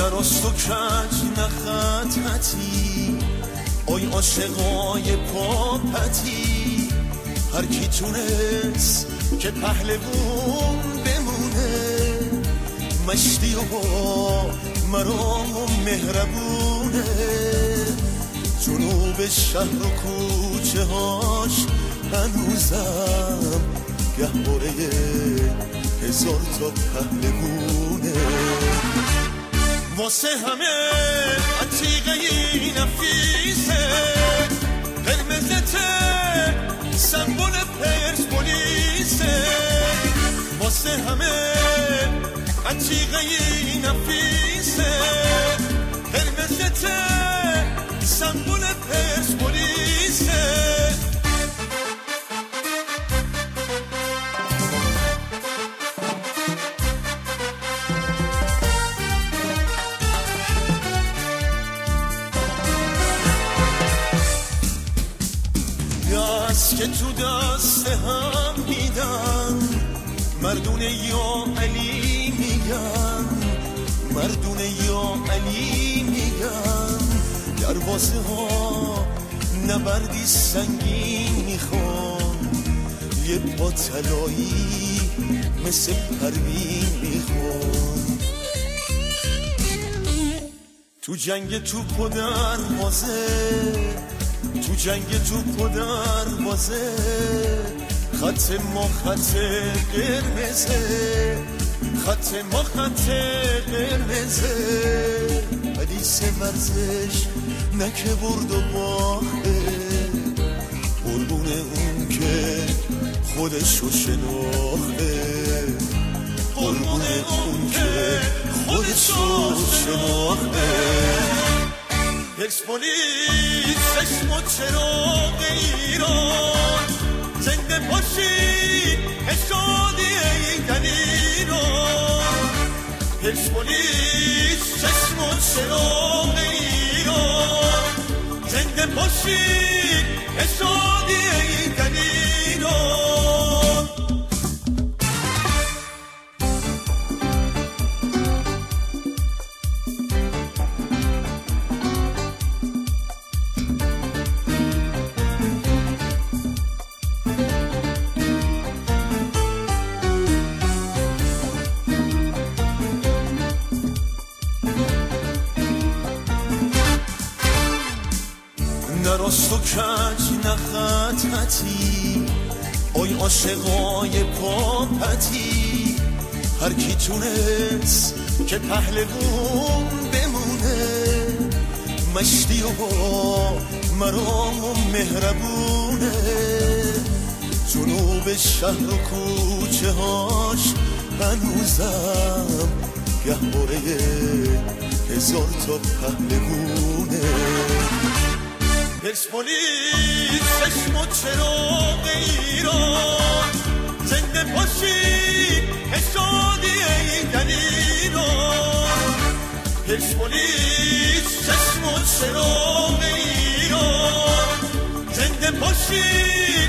نراست و کج نخطتی آی عاشقای پاپتی، هر کی تونست که پهلوون بمونه، مشتی و با مرام و مهربونه. جنوب شهر و کوچه هاش هنوزم گهواره 1000 تا پهلوونه. واسه همه عتیقه ای نفیسه، قرمزته سمبل پرسپولیسه. واسه همه عتیقه ای نفیسه، قرمزته سمبل پرسپولیسه. که تو دست هم میدن، مردونه یا علی میگن، مردونه یا علی میگن. دروازه ها نبردی سنگین میخوان، یه پا طلایی مثل پروین میخوان. تو جنگ توپ و دروازه، تو جنگ توپ و دروازه، خط ما خط قرمزه، خط ما خط قرمزه. حدیث ورزش نکه برد و باخته، قربون اون که خودشو شناخته، قربون اون که خودشو شناخته. پرسپولیس چشم و چراغ ایران، زنده باشید شادی ایدن ایران. پرسپولیس چشم و چراغ ایران، زنده باشید شادی ایدن ایران. نراست و کج نخطتی آی عاشقای پاپتی، هر کی تونست که پهلوون بمونه، مشتی و با مرام و مهربونه. جنوب شهر و کوچه هاش هنوزم گهواره 1000 تا پهلوونه. پرسپولیس چشم و چراغ ایران، زنده باشید شادی ایدن ایران. پرسپولیس چشم و چراغ ایران، زنده باشید